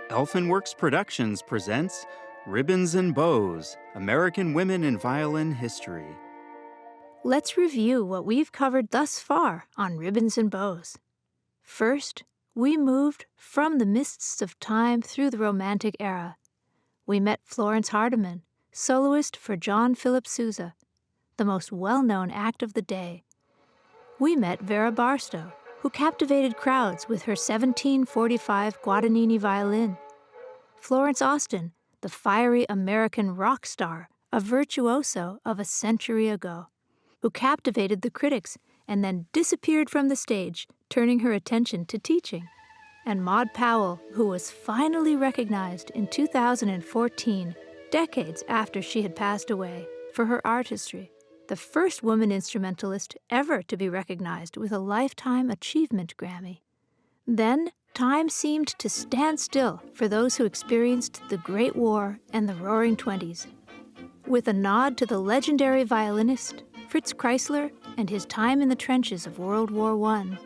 Elfinworks Productions presents Ribbons and Bows, American Women in Violin History. Let's review what we've covered thus far on Ribbons and Bows. First, we moved from the mists of time through the Romantic era. We met Florence Hardeman, soloist for John Philip Sousa, the most well-known act of the day. We met Vera Barstow, who captivated crowds with her 1745 Guadagnini violin. Florence Austin, the fiery American rock star, a virtuoso of a century ago, who captivated the critics and then disappeared from the stage, turning her attention to teaching. And Maud Powell, who was finally recognized in 2014, decades after she had passed away, for her artistry, the first woman instrumentalist ever to be recognized with a Lifetime Achievement Grammy. Then, time seemed to stand still for those who experienced the Great War and the Roaring Twenties. With a nod to the legendary violinist, Fritz Kreisler, and his time in the trenches of World War I,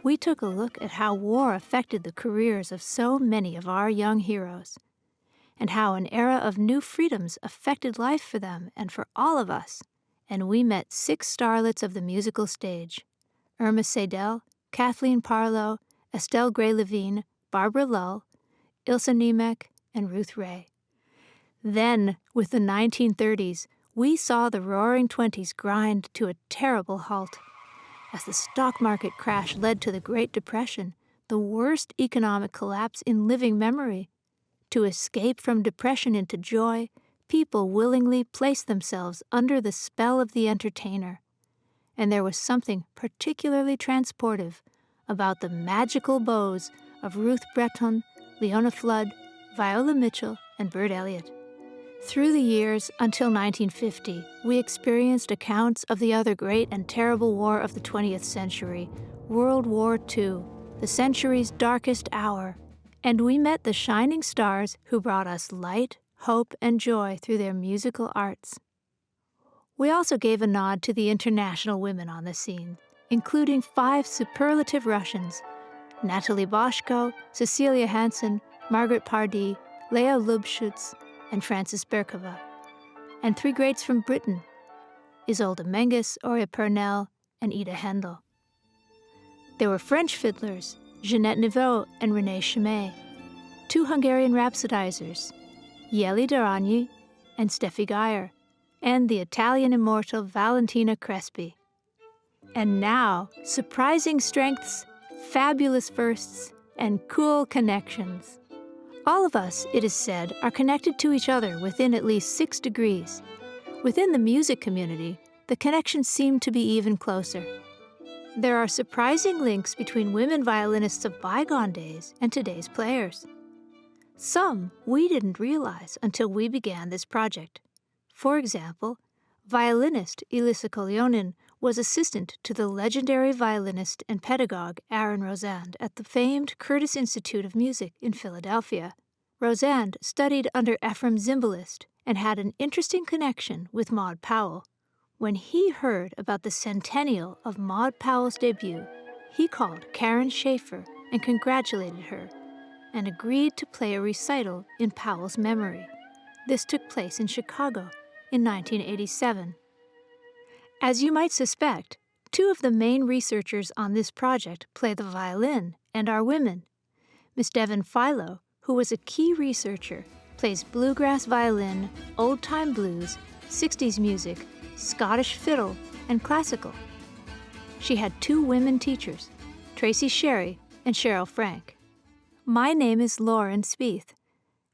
we took a look at how war affected the careers of so many of our young heroes, and how an era of new freedoms affected life for them and for all of us. And we met 6 starlets of the musical stage: Irma Seidel, Kathleen Parlow, Estelle Gray-Lhevinne, Barbara Lull, Ilse Niemack, and Ruth Ray. Then, with the 1930s, we saw the Roaring Twenties grind to a terrible halt. As the stock market crash led to the Great Depression, the worst economic collapse in living memory. To escape from depression into joy, people willingly placed themselves under the spell of the entertainer. And there was something particularly transportive about the magical bows of Ruth Breton, Leona Flood, Viola Mitchell, and Byrd Elliott. Through the years until 1950, we experienced accounts of the other great and terrible war of the 20th century, World War II, the century's darkest hour, and we met the shining stars who brought us light, hope, and joy through their musical arts. We also gave a nod to the international women on the scene, including 5 superlative Russians: Nathalie Boshko, Cecelia Hansen, Margaret Pardee, Leah Luboshutz, and Frances Berkova, and 3 greats from Britain: Isolde Menges, Orrea Pernel, and Ida Haendel. There were French fiddlers, Genette and René Chimay, 2 Hungarian rhapsodizers, Jeli Daragni and Steffi Geyer, and the Italian immortal Valentina Crespi. And now, surprising strengths, fabulous firsts, and cool connections. All of us, it is said, are connected to each other within at least 6 degrees. Within the music community, the connections seem to be even closer. There are surprising links between women violinists of bygone days and today's players. Some we didn't realize until we began this project. For example, violinist Ilse was assistant to the legendary violinist and pedagogue Aaron Rosand at the famed Curtis Institute of Music in Philadelphia. Rosand studied under Ephraim Zimbalist and had an interesting connection with Maud Powell. When he heard about the centennial of Maud Powell's debut, he called Karen Schaefer and congratulated her, and agreed to play a recital in Powell's memory. This took place in Chicago in 1987. As you might suspect, 2 of the main researchers on this project play the violin and are women. Miss Devon Philo, who was a key researcher, plays bluegrass violin, old-time blues, 60s music, Scottish fiddle, and classical. She had 2 women teachers, Tracy Sherry and Cheryl Frank. My name is Lauren Spieth,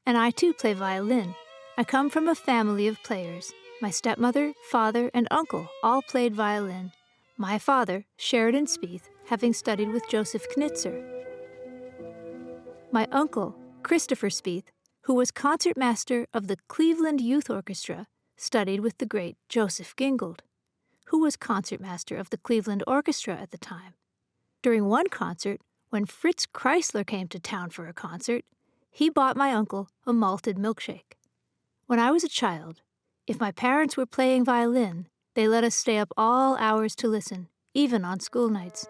and I too play violin. I come from a family of players. My stepmother, father, and uncle all played violin. My father, Sheridan Spieth, having studied with Joseph Knitzer. My uncle, Christopher Spieth, who was concertmaster of the Cleveland Youth Orchestra, studied with the great Joseph Gingold, who was concertmaster of the Cleveland Orchestra at the time. During one concert, when Fritz Kreisler came to town for a concert, he bought my uncle a malted milkshake. When I was a child, if my parents were playing violin, they let us stay up all hours to listen, even on school nights.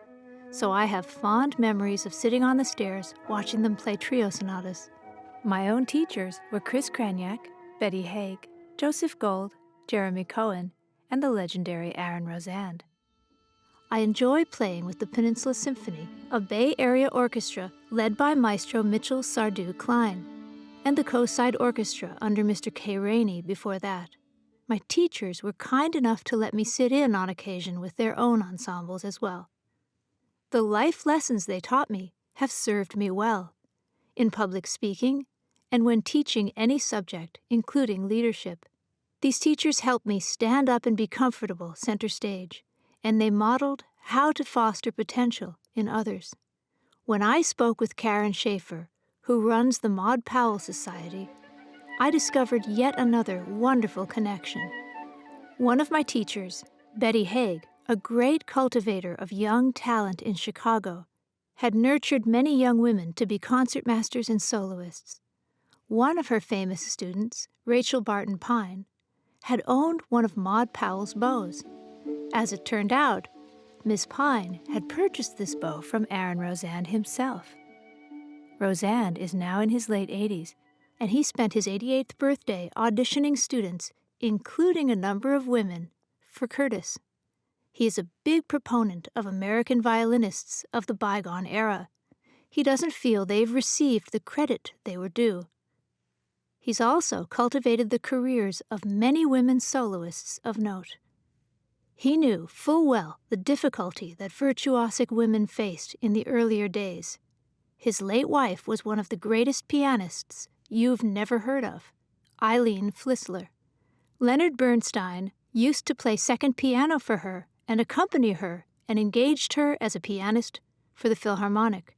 So I have fond memories of sitting on the stairs watching them play trio sonatas. My own teachers were Chris Craniac, Betty Haig, Joseph Gold, Jeremy Cohen, and the legendary Aaron Rosand. I enjoy playing with the Peninsula Symphony, a Bay Area orchestra led by Maestro Mitchell Sardou Klein, and the Co-Side Orchestra under Mr. K. Rainey before that. My teachers were kind enough to let me sit in on occasion with their own ensembles as well. The life lessons they taught me have served me well, in public speaking and when teaching any subject, including leadership. These teachers helped me stand up and be comfortable center stage, and they modeled how to foster potential in others. When I spoke with Karen Schaefer, who runs the Maud Powell Society, I discovered yet another wonderful connection. One of my teachers, Betty Haig, a great cultivator of young talent in Chicago, had nurtured many young women to be concertmasters and soloists. One of her famous students, Rachel Barton Pine, had owned one of Maud Powell's bows. As it turned out, Miss Pine had purchased this bow from Aaron Rosand himself. Rosand is now in his late 80s, and he spent his 88th birthday auditioning students, including a number of women, for Curtis. He is a big proponent of American violinists of the bygone era. He doesn't feel they've received the credit they were due. He's also cultivated the careers of many women soloists of note. He knew full well the difficulty that virtuosic women faced in the earlier days. His late wife was one of the greatest pianists you've never heard of, Eileen Flissler. Leonard Bernstein used to play second piano for her and accompany her and engaged her as a pianist for the Philharmonic.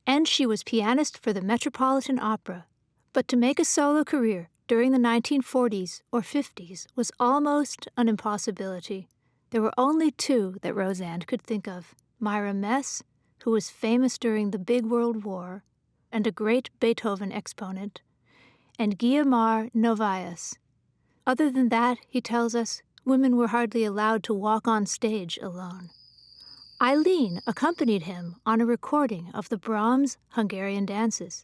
And she was pianist for the Metropolitan Opera. But to make a solo career during the 1940s or 50s was almost an impossibility. There were only two that Rosand could think of, Myra Mess, who was famous during the Big World War and a great Beethoven exponent, and Guiomar Novaes. Other than that, he tells us, women were hardly allowed to walk on stage alone. Eileen accompanied him on a recording of the Brahms Hungarian dances.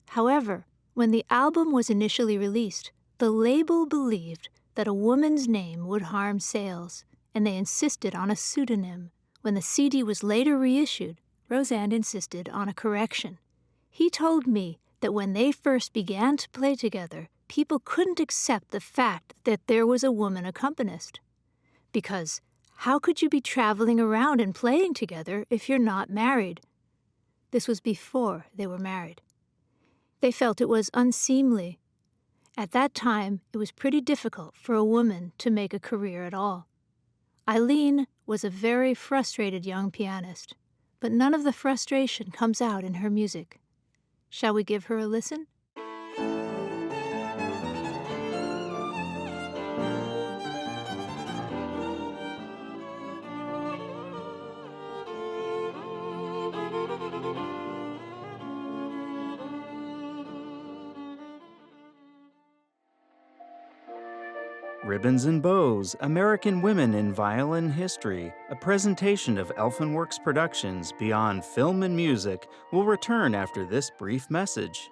However, when the album was initially released, the label believed that a woman's name would harm sales, and they insisted on a pseudonym. When the CD was later reissued, Rosand insisted on a correction. He told me that when they first began to play together, people couldn't accept the fact that there was a woman accompanist. Because how could you be traveling around and playing together if you're not married? This was before they were married. They felt it was unseemly. At that time, it was pretty difficult for a woman to make a career at all. Eileen was a very frustrated young pianist, but none of the frustration comes out in her music. Shall we give her a listen? Ribbons and Bows, American Women in Violin History, a presentation of Elfenworks Productions beyond film and music, will return after this brief message.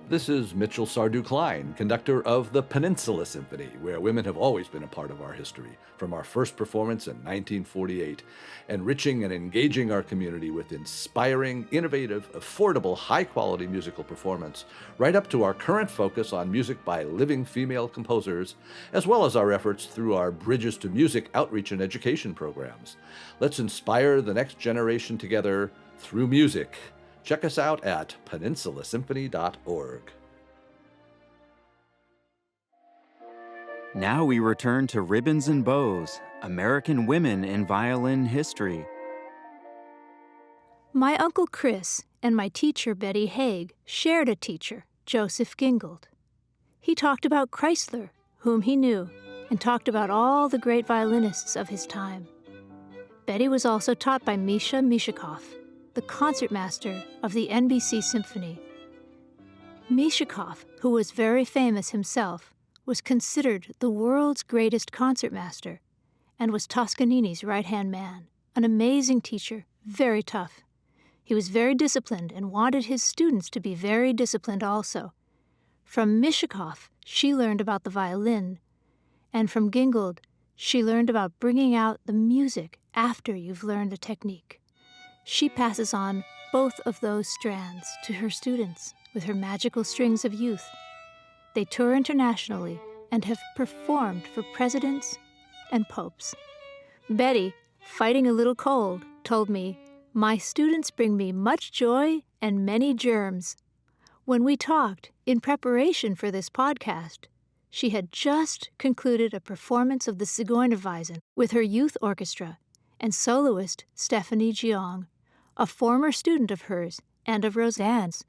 This is Mitchell Sardou Klein, conductor of the Peninsula Symphony, where women have always been a part of our history, from our first performance in 1948, enriching and engaging our community with inspiring, innovative, affordable, high-quality musical performance, right up to our current focus on music by living female composers, as well as our efforts through our Bridges to Music outreach and education programs. Let's inspire the next generation together through music. Check us out at peninsulasymphony.org. Now we return to Ribbons and Bows, American Women in Violin History. My Uncle Chris and my teacher Betty Haig shared a teacher, Joseph Gingold. He talked about Chrysler, whom he knew, and talked about all the great violinists of his time. Betty was also taught by Misha Mishakov, the concertmaster of the NBC Symphony. Mishakov, who was very famous himself, was considered the world's greatest concertmaster and was Toscanini's right-hand man, an amazing teacher, very tough. He was very disciplined and wanted his students to be very disciplined also. From Mishakov, she learned about the violin, and from Gingold, she learned about bringing out the music after you've learned the technique. She passes on both of those strands to her students with her magical strings of youth. They tour internationally and have performed for presidents and popes. Betty, fighting a little cold, told me, "My students bring me much joy and many germs." When we talked in preparation for this podcast, she had just concluded a performance of the Zigeunerweisen with her youth orchestra and soloist Stephanie Jeong, a former student of hers and of Roseanne's,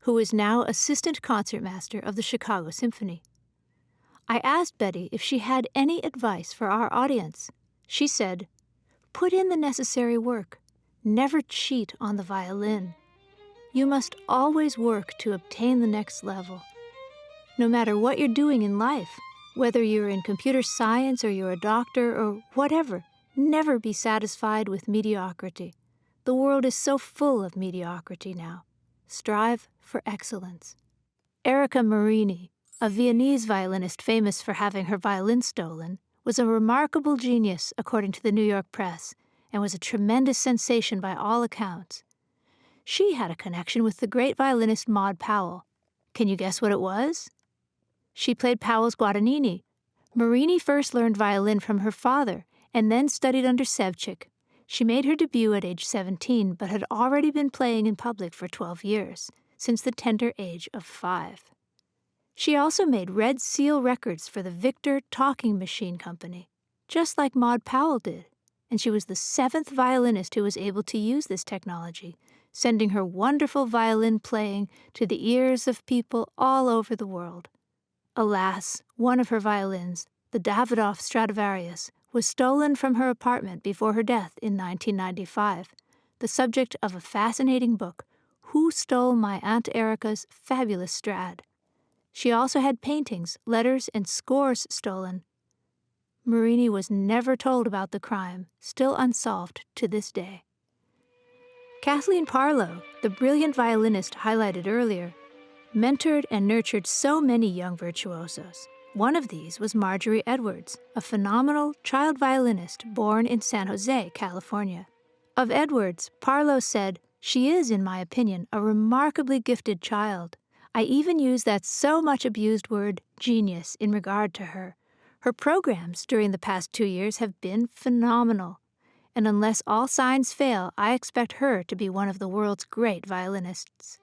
who is now assistant concertmaster of the Chicago Symphony. I asked Betty if she had any advice for our audience. She said, "Put in the necessary work. Never cheat on the violin. You must always work to obtain the next level. No matter what you're doing in life, whether you're in computer science or you're a doctor or whatever, never be satisfied with mediocrity. The world is so full of mediocrity now. Strive for excellence." Erika Marini, a Viennese violinist famous for having her violin stolen, was a remarkable genius according to the New York press and was a tremendous sensation by all accounts. She had a connection with the great violinist Maud Powell. Can you guess what it was? She played Powell's Guadagnini. Marini first learned violin from her father and then studied under Sevcik. She made her debut at age 17 but had already been playing in public for 12 years, since the tender age of 5. She also made Red Seal records for the Victor Talking Machine Company, just like Maud Powell did, and she was the 7th violinist who was able to use this technology, sending her wonderful violin playing to the ears of people all over the world. Alas, one of her violins, the Davidoff Stradivarius, was stolen from her apartment before her death in 1995, the subject of a fascinating book, Who Stole My Aunt Erika's Fabulous Strad? She also had paintings, letters, and scores stolen. Marini was never told about the crime, still unsolved to this day. Kathleen Parlow, the brilliant violinist highlighted earlier, mentored and nurtured so many young virtuosos. One of these was Marjorie Edwards, a phenomenal child violinist born in San Jose, California. Of Edwards, Parlow said, "She is, in my opinion, a remarkably gifted child. I even use that so much abused word, genius, in regard to her. Her programs during the past 2 years have been phenomenal. And unless all signs fail, I expect her to be one of the world's great violinists."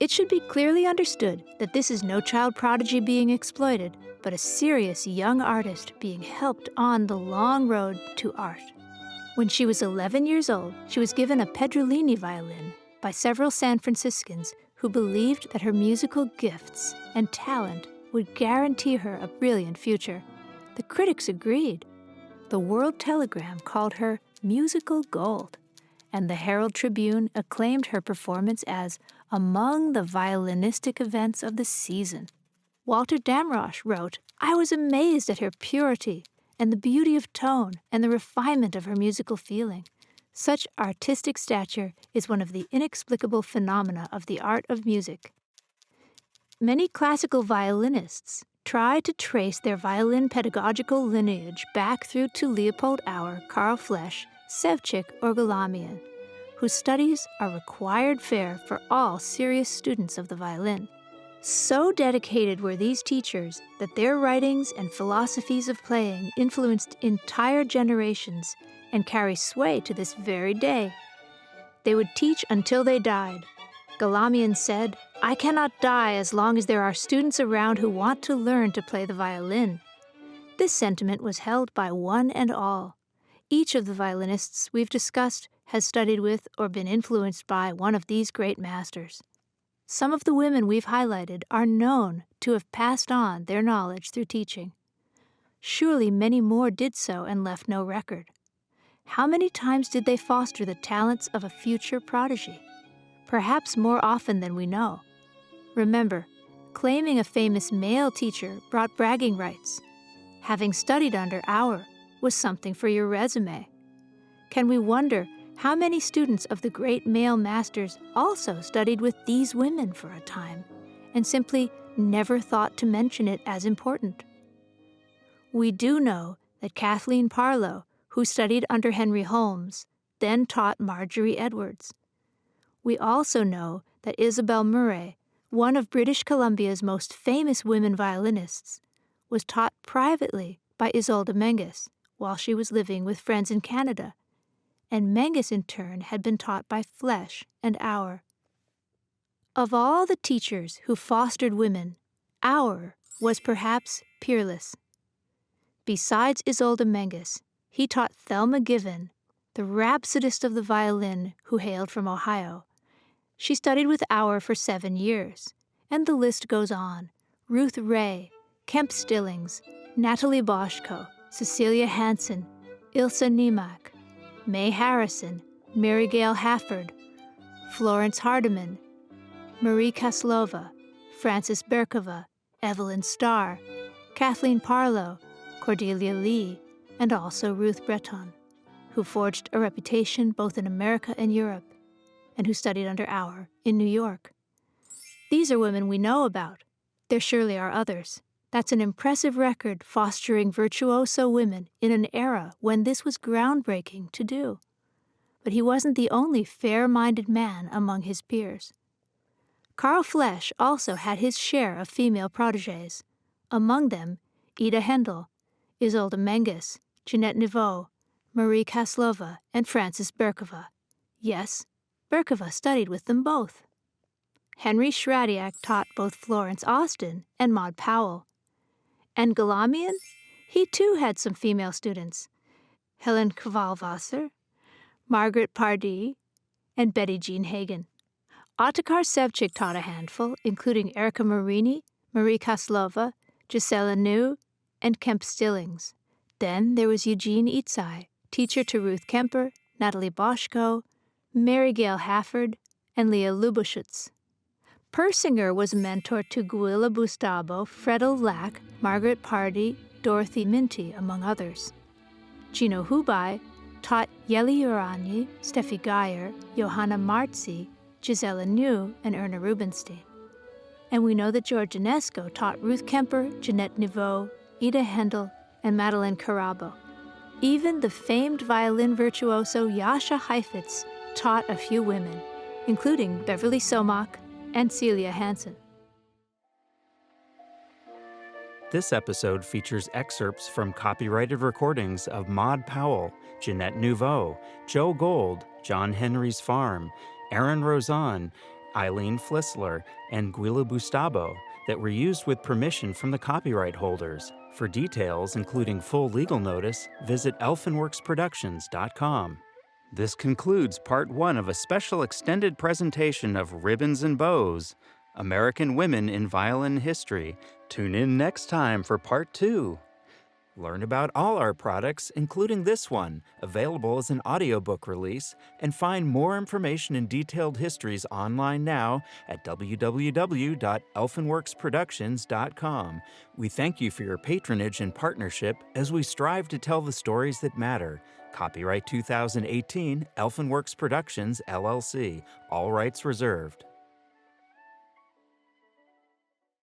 It should be clearly understood that this is no child prodigy being exploited, but a serious young artist being helped on the long road to art. When she was 11 years old, she was given a Pedrolini violin by several San Franciscans who believed that her musical gifts and talent would guarantee her a brilliant future. The critics agreed. The World Telegram called her musical gold, and the Herald Tribune acclaimed her performance as among the violinistic events of the season. Walter Damrosch wrote, "I was amazed at her purity and the beauty of tone and the refinement of her musical feeling. Such artistic stature is one of the inexplicable phenomena of the art of music." Many classical violinists try to trace their violin pedagogical lineage back through to Leopold Auer, Karl Flesch, Sevcik, or Galamian, whose studies are required fare for all serious students of the violin. So dedicated were these teachers that their writings and philosophies of playing influenced entire generations and carry sway to this very day. They would teach until they died. Galamian said, "I cannot die as long as there are students around who want to learn to play the violin." This sentiment was held by one and all. Each of the violinists we've discussed has studied with or been influenced by one of these great masters. Some of the women we've highlighted are known to have passed on their knowledge through teaching. Surely many more did so and left no record. How many times did they foster the talents of a future prodigy? Perhaps more often than we know. Remember, claiming a famous male teacher brought bragging rights. Having studied under Auer was something for your resume. Can we wonder How many students of the great male masters also studied with these women for a time and simply never thought to mention it as important? We do know that Kathleen Parlow, who studied under Henry Holmes, then taught Marjorie Edwards. We also know that Isabel Murray, one of British Columbia's most famous women violinists, was taught privately by Isolde Menges while she was living with friends in Canada, and Menges in turn had been taught by Flesch and Auer. Of all the teachers who fostered women, Auer was perhaps peerless. Besides Isolde Menges, he taught Thelma Given, the rhapsodist of the violin who hailed from Ohio. She studied with Auer for 7 years, and the list goes on. Ruth Ray, Kemp Stillings, Nathalie Boshko, Cecelia Hansen, Ilse Niemack, May Harrison, Mary Gale Hafford, Florence Hardeman, Marie Kaslova, Frances Berkova, Evelyn Starr, Kathleen Parlow, Cordelia Lee, and also Ruth Breton, who forged a reputation both in America and Europe, and who studied under Auer in New York. These are women we know about. There surely are others. That's an impressive record fostering virtuoso women in an era when this was groundbreaking to do. But he wasn't the only fair-minded man among his peers. Karl Flesch also had his share of female protégées, among them Ida Haendel, Isolde Menges, Genette Neveu, Marie Kaslova, and Frances Berkova. Yes, Berkova studied with them both. Henry Shradiak taught both Florence Austin and Maud Powell. And Galamian? He too had some female students. Helen Kvalvasser, Margaret Pardee, and Betty Jean Hagen. Ottokar Sevcik taught a handful, including Erika Marini, Marie Kaslova, Gisela New, and Kemp Stillings. Then there was Eugene Itzai, teacher to Ruth Kemper, Nathalie Boshko, Mary Gale Hafford, and Leah Luboshutz. Persinger was mentor to Guilla Bustabo, Fredel Lack, Margaret Pardee, Dorothy Minty, among others. Gino Hubai taught Yeli Urani, Steffi Geyer, Johanna Marzi, Gisela New, and Erna Rubinstein. And we know that George Ionesco taught Ruth Kemper, Genette Neveu, Ida Haendel, and Madeleine Carabo. Even the famed violin virtuoso Jascha Heifetz taught a few women, including Beverly Somack and Celia Hansen. This episode features excerpts from copyrighted recordings of Maud Powell, Genette Neveu, Joe Gold, John Henry's Farm, Aaron Rozan, Eileen Flissler, and Guilla Bustabo that were used with permission from the copyright holders. For details, including full legal notice, visit elfenworksproductions.com. This concludes Part 1 of a special extended presentation of Ribbons and Bows, American Women in Violin History. Tune in next time for Part 2. Learn about all our products, including this one, available as an audiobook release, and find more information and detailed histories online now at www.elfenworksproductions.com. We thank you for your patronage and partnership as we strive to tell the stories that matter. Copyright 2018, Elfenworks Productions, LLC. All rights reserved.